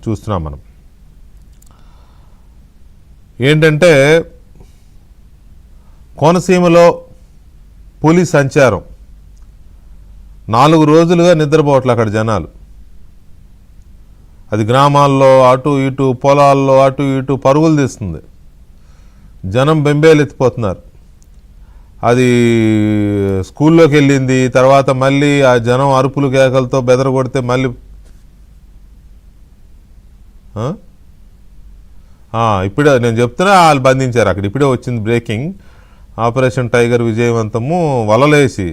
చూస్తున్నాం మనం. ఏంటంటే కోనసీమలో పులి సంచారం 4 రోజులుగా నిద్రపోవట్లే అక్కడ జనాలు. అది గ్రామాల్లో అటు ఇటు పొలాల్లో అటు ఇటు పరుగులు తీస్తుంది. జనం బెంబేలు ఎత్తిపోతున్నారు. అది స్కూల్లోకి వెళ్ళింది, తర్వాత మళ్ళీ ఆ జనం అరుపులు కేకలతో బెదరగొడితే మళ్ళీ ఇప్పుడే నేను చెప్తున్నా వాళ్ళు బంధించారు. అక్కడ ఇప్పుడే వచ్చింది బ్రేకింగ్. ఆపరేషన్ టైగర్ విజయవంతము. వలలేసి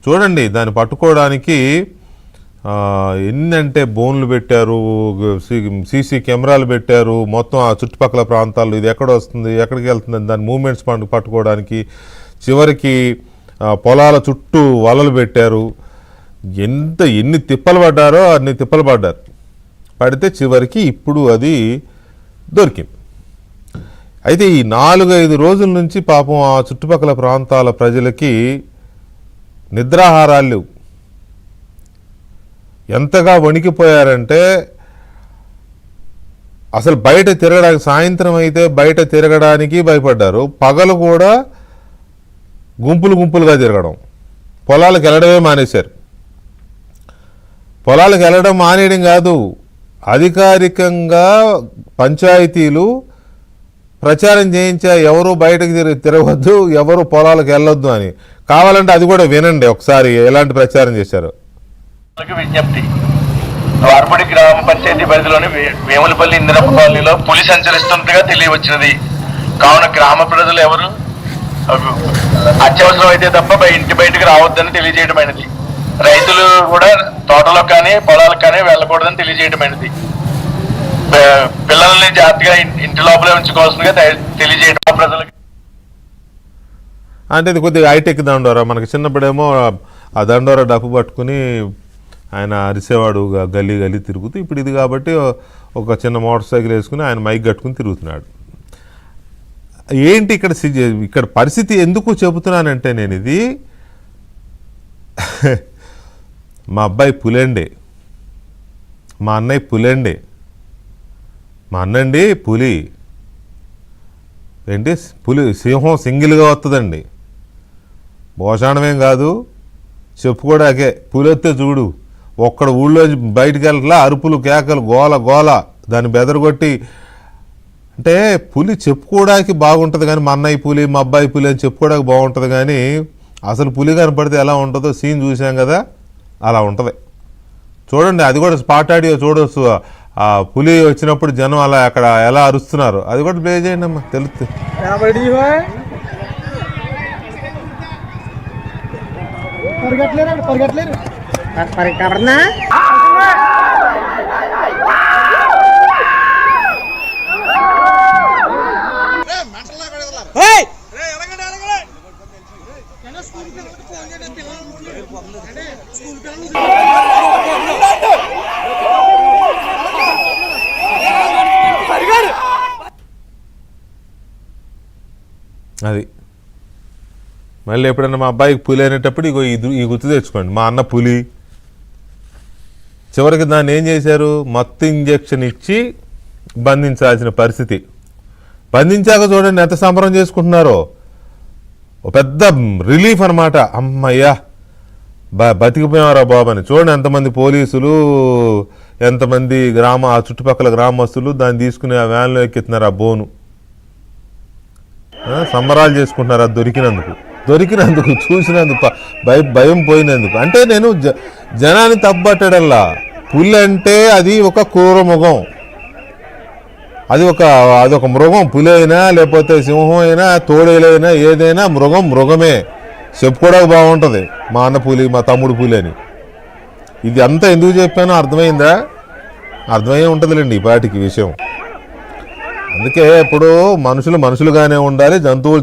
చూడండి, దాన్ని పట్టుకోవడానికి ఎన్నంటే బోన్లు పెట్టారు, సీసీ కెమెరాలు పెట్టారు, మొత్తం ఆ చుట్టుపక్కల ప్రాంతాల్లో ఇది ఎక్కడ వస్తుంది ఎక్కడికి వెళ్తుంది దాని మూమెంట్స్ పట్టుకోవడానికి. చివరికి పొలాల చుట్టూ వలలు పెట్టారు. ఎన్ని తిప్పలు పడ్డారో అన్ని తిప్పలు పడ్డారు. పడితే చివరికి ఇప్పుడు అది దొరికింది. అయితే ఈ 4-5 రోజుల నుంచి పాపం ఆ చుట్టుపక్కల ప్రాంతాల ప్రజలకి నిద్రాహారాలు లేవు. ఎంతగా వణికిపోయారంటే అసలు బయట తిరగడానికి, సాయంత్రం అయితే బయట తిరగడానికి భయపడ్డారు. పగలు కూడా గుంపులుగా తిరగడం, పొలాలకు వెళ్ళడమే మానేశారు. పొలాలకు వెళ్ళడం మానేయడం కాదు, అధికారికంగా పంచాయతీలు ప్రచారం చేయించా ఎవరు బయటకు తిరగవద్దు, ఎవరు పొలాలకు వెళ్ళొద్దు అని. కావాలంటే అది కూడా వినండి ఒకసారి ఎలాంటి ప్రచారం చేశారు. విజ్ఞప్తి. వార్పడి గ్రామ పంచాయతీ పరిధిలోని వేములపల్లి ఇందిరప్ప కాలనీలో పులి సంచరిస్తున్నట్టుగా తెలియవచ్చినది. కావున గ్రామ ప్రజలు ఎవరు అత్యవసరం అయితే తప్ప ఇంటి బయటకు రావద్దని తెలియజేయడమైనది. రైతులు కూడా తోటలో కానీ పొలాలకు కానీ వెళ్ళకూడదని తెలియజేయడమైనది. పిల్లల్ని జాగ్రత్తగా ఇంటి లోపలే ఉంచుకోవాల్సిందిగా తెలియజేయడం ప్రజలకు. అంటే ఇది కొద్దిగా హైటెక్ దండోరా. మనకి చిన్నప్పుడేమో ఆ దండోరా డప్పు పట్టుకుని ఆయన అరిసేవాడు గల్లీ తిరుగుతూ. ఇప్పుడు ఇది కాబట్టి ఒక చిన్న మోటార్ సైకిల్ వేసుకుని ఆయన మైక్ కట్టుకుని తిరుగుతున్నాడు. ఏంటి ఇక్కడ పరిస్థితి ఎందుకు చెబుతున్నానంటే, నేను ఇది మా అబ్బాయి పులండే, మా అన్నయ్య పులండే, మా అన్నండి పులి. ఏంటి పులి, సింహం సింగిల్గా వస్తుందండి, భోషాణమేం కాదు, చెప్పుకోడాకే. పులి వస్తే చూడు, ఒక్కడ ఊళ్ళో బయటికి వెళ్ళట్లా, అరుపులు కేకలు గోల దాన్ని బెదరగొట్టి. అంటే పులి చెప్పుకోవడానికి బాగుంటుంది కానీ, మా అన్నయ్య పులి మా అబ్బాయి పులి అని చెప్పుకోవడానికి బాగుంటుంది కానీ, అసలు పులి కనపడితే ఎలా ఉంటుందో సీన్ చూసాం కదా, అలా ఉంటుంది. చూడండి, అది కూడా స్పాట్ ఆడియో చూడవచ్చు. ఆ పులి వచ్చినప్పుడు జనం అలా అక్కడ ఎలా అరుస్తున్నారు, అది కూడా ప్లే చేయండి అమ్మా, తెలుస్తుంది. అది మళ్ళీ ఎప్పుడన్నా మా అబ్బాయికి పులి అనేటప్పుడు ఇగో ఈ గుర్తు తెచ్చుకోండి, మా అన్న పులి. చివరికి దాన్ని ఏం చేశారు, మత్తు ఇంజెక్షన్ ఇచ్చి బంధించాల్సిన పరిస్థితి. బంధించాక చూడండి ఎంత సంబరం చేసుకుంటున్నారో, ఒక పెద్ద రిలీఫ్ అనమాట. అమ్మయ్యా బతికిపోయారా బాబు అని. చూడండి ఎంతమంది పోలీసులు, ఎంతమంది ఆ చుట్టుపక్కల గ్రామస్తులు దాన్ని తీసుకుని ఆ వ్యాన్లో ఎక్కిస్తున్నారు. ఆ బోను సంబరాలు చేసుకుంటున్నారు. అది దొరికినందుకు చూసినందుకు భయం పోయినందుకు. అంటే నేను జనాన్ని తప్పట్టడంలా, పులి అంటే అది ఒక క్రూర మృగం, అదొక మృగం. పులి అయినా లేకపోతే సింహం అయినా తోడేలైనా ఏదైనా మృగమే. చెప్పుకోవడానికి బాగుంటుంది, మా అన్న పులి మా తమ్ముడు పులి అని. ఇది అంతా ఎందుకు చెప్పానో అర్థమైందా? అర్థమయ్యే ఉంటుందిలేండి ఈ పాటికి విషయం. అందుకే ఇప్పుడు మనుషులుగానే ఉండాలి, జంతువులు